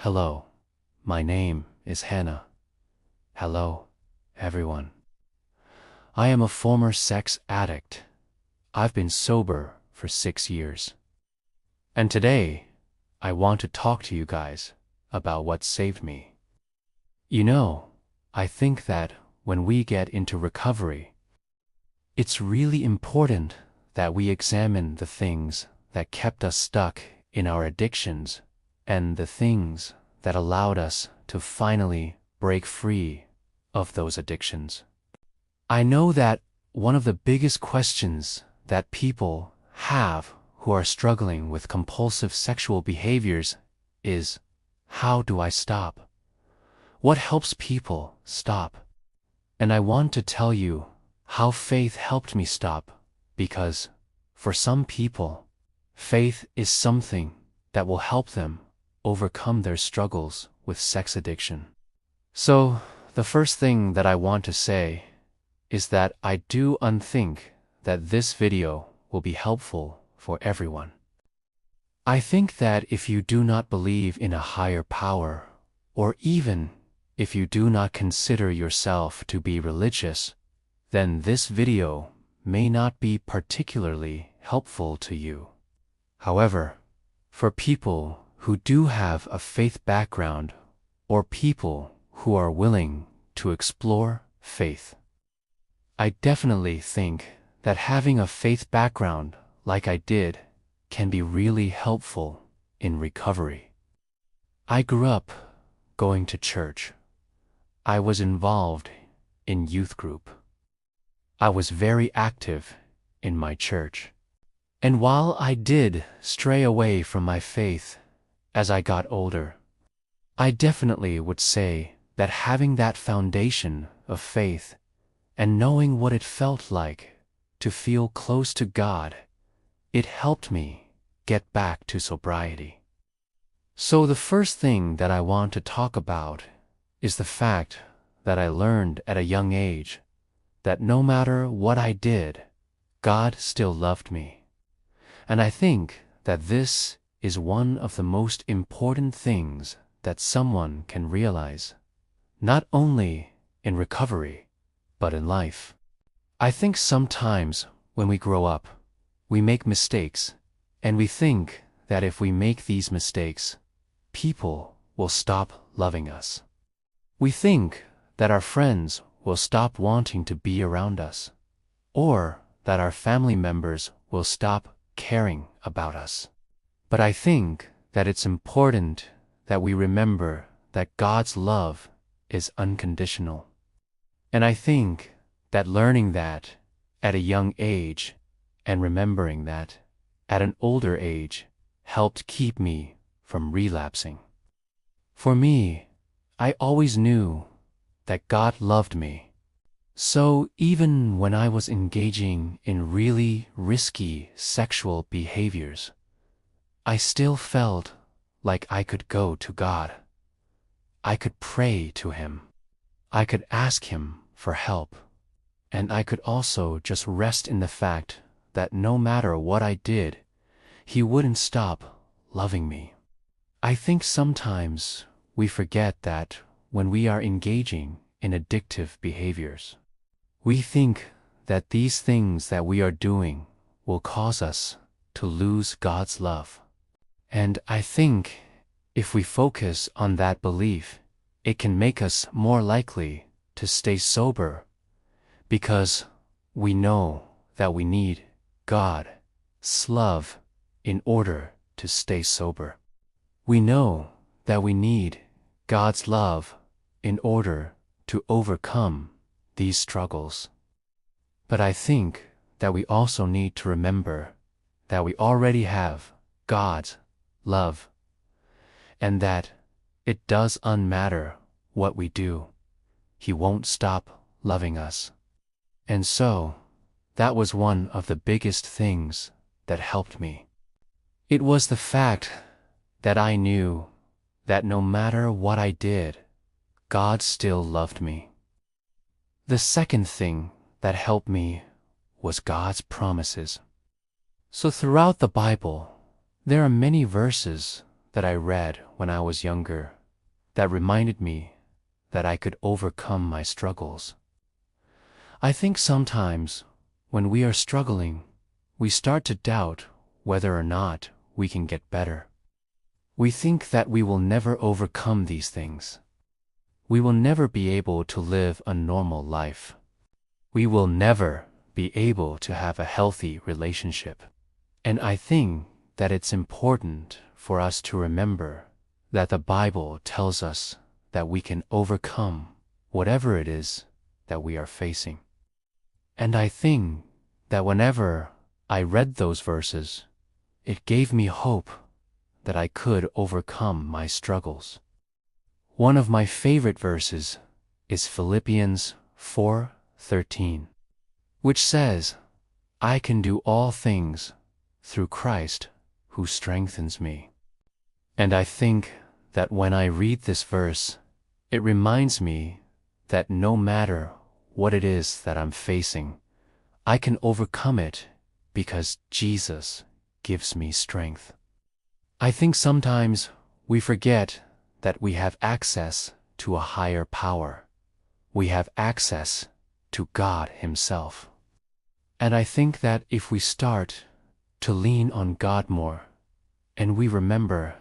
Hello, my name is Hannah. Hello, everyone. I am a former sex addict. I've been sober for 6 years. And today, I want to talk to you guys about what saved me. You know, I think that when we get into recovery, it's really important that we examine the things that kept us stuck in our addictions and the things that allowed us to finally break free of those addictions. I know that one of the biggest questions that people have who are struggling with compulsive sexual behaviors is, how do I stop? What helps people stop? And I want to tell you how faith helped me stop, because for some people, faith is something that will help them overcome their struggles with sex addiction. So, the first thing that I want to say is that I do think that this video will be helpful for everyone. I think that if you do not believe in a higher power, or even if you do not consider yourself to be religious, then this video may not be particularly helpful to you. However, for people who do have a faith background, or people who are willing to explore faith, I definitely think that having a faith background like I did can be really helpful in recovery. I grew up going to church. I was involved in youth group. I was very active in my church. And while I did stray away from my faith as I got older, I definitely would say that having that foundation of faith and knowing what it felt like to feel close to God, it helped me get back to sobriety. So the first thing that I want to talk about is the fact that I learned at a young age that no matter what I did, God still loved me. And I think that this is one of the most important things that someone can realize, not only in recovery, but in life. I think sometimes when we grow up, we make mistakes, and we think that if we make these mistakes, people will stop loving us. We think that our friends will stop wanting to be around us, or that our family members will stop caring about us. But I think that it's important that we remember that God's love is unconditional. And I think that learning that at a young age and remembering that at an older age helped keep me from relapsing. For me, I always knew that God loved me. So even when I was engaging in really risky sexual behaviors, I still felt like I could go to God. I could pray to Him. I could ask Him for help. And I could also just rest in the fact that no matter what I did, He wouldn't stop loving me. I think sometimes we forget that when we are engaging in addictive behaviors, we think that these things that we are doing will cause us to lose God's love. And I think if we focus on that belief, it can make us more likely to stay sober, because we know that we need God's love in order to stay sober. We know that we need God's love in order to overcome these struggles. But I think that we also need to remember that we already have God's love, and that it doesn't matter what we do, He won't stop loving us. And so, that was one of the biggest things that helped me. It was the fact that I knew that no matter what I did, God still loved me. The second thing that helped me was God's promises. So throughout the Bible, there are many verses that I read when I was younger that reminded me that I could overcome my struggles. I think sometimes when we are struggling, we start to doubt whether or not we can get better. We think that we will never overcome these things. We will never be able to live a normal life. We will never be able to have a healthy relationship. And I think that it's important for us to remember that the Bible tells us that we can overcome whatever it is that we are facing. And I think that whenever I read those verses, it gave me hope that I could overcome my struggles. One of my favorite verses is Philippians 4:13, which says, "I can do all things through Christ who strengthens me." And I think that when I read this verse, it reminds me that no matter what it is that I'm facing, I can overcome it because Jesus gives me strength. I think sometimes we forget that we have access to a higher power. We have access to God Himself. And I think that if we start to lean on God more, and we remember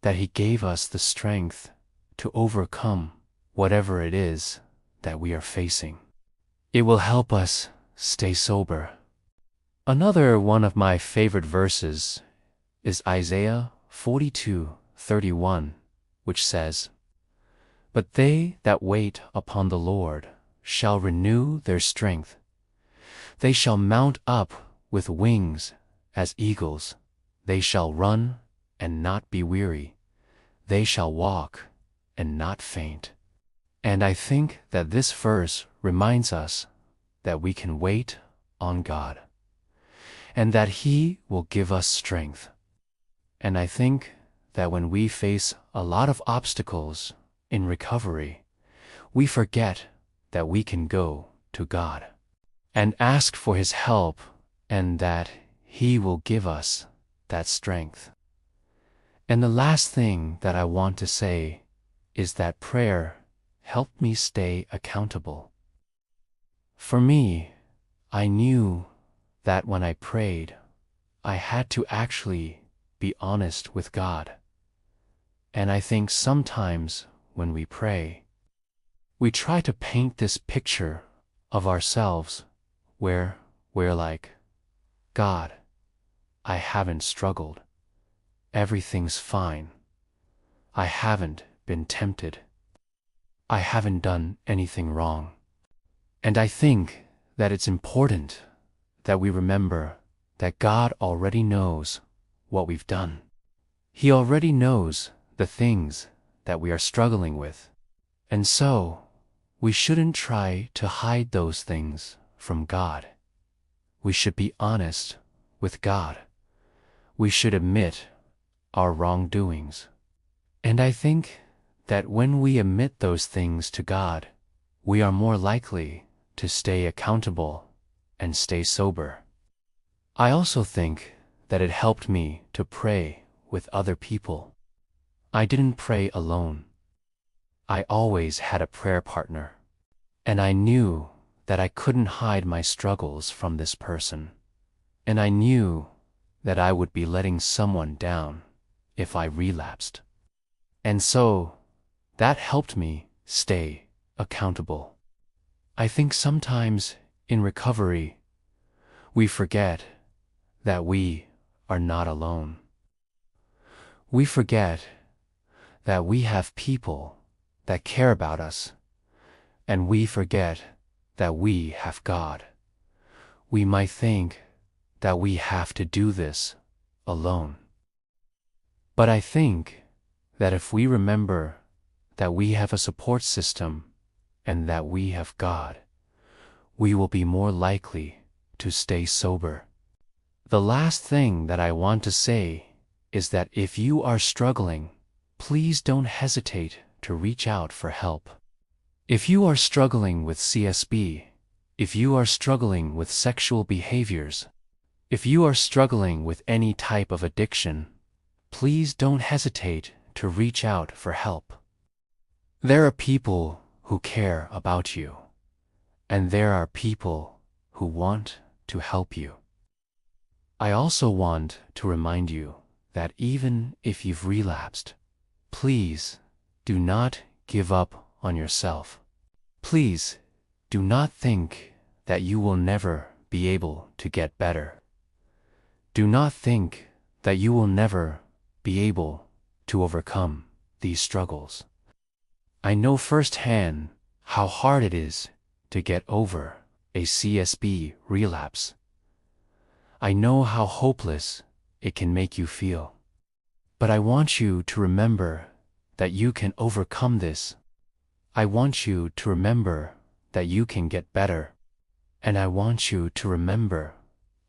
that He gave us the strength to overcome whatever it is that we are facing, it will help us stay sober. Another one of my favorite verses is Isaiah 42:31, which says, "But they that wait upon the Lord shall renew their strength. They shall mount up with wings as eagles. They shall run and not be weary. They shall walk and not faint." And I think that this verse reminds us that we can wait on God and that He will give us strength. And I think that when we face a lot of obstacles in recovery, we forget that we can go to God and ask for His help and that He will give us that strength. And the last thing that I want to say is that prayer helped me stay accountable. For me, I knew that when I prayed, I had to actually be honest with God. And I think sometimes when we pray, we try to paint this picture of ourselves where we're like, "God, I haven't struggled. Everything's fine. I haven't been tempted. I haven't done anything wrong." And I think that it's important that we remember that God already knows what we've done. He already knows the things that we are struggling with. And so, we shouldn't try to hide those things from God. We should be honest with God. We should admit our wrongdoings. And I think that when we admit those things to God, we are more likely to stay accountable and stay sober. I also think that it helped me to pray with other people. I didn't pray alone. I always had a prayer partner, and I knew that I couldn't hide my struggles from this person, and I knew that I would be letting someone down if I relapsed. And so, that helped me stay accountable. I think sometimes in recovery, we forget that we are not alone. We forget that we have people that care about us, and we forget that we have God. We might think that we have to do this alone. But I think that if we remember that we have a support system and that we have God, we will be more likely to stay sober. The last thing that I want to say is that if you are struggling, please don't hesitate to reach out for help. If you are struggling with CSB, if you are struggling with sexual behaviors, if you are struggling with any type of addiction, please don't hesitate to reach out for help. There are people who care about you, and there are people who want to help you. I also want to remind you that even if you've relapsed, please do not give up on yourself. Please do not think that you will never be able to get better. Do not think that you will never be able to overcome these struggles. I know firsthand how hard it is to get over a CSB relapse. I know how hopeless it can make you feel. But I want you to remember that you can overcome this. I want you to remember that you can get better. And I want you to remember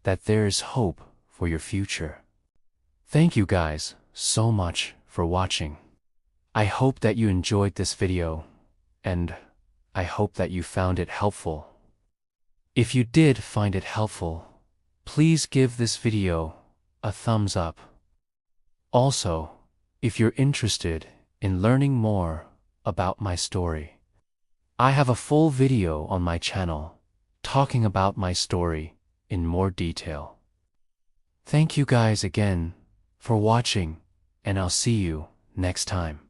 that there is hope for your future. Thank you guys so much for watching. I hope that you enjoyed this video, and I hope that you found it helpful. If you did find it helpful, please give this video a thumbs up. Also, if you're interested in learning more about my story, I have a full video on my channel talking about my story in more detail. Thank you guys again for watching, and I'll see you next time.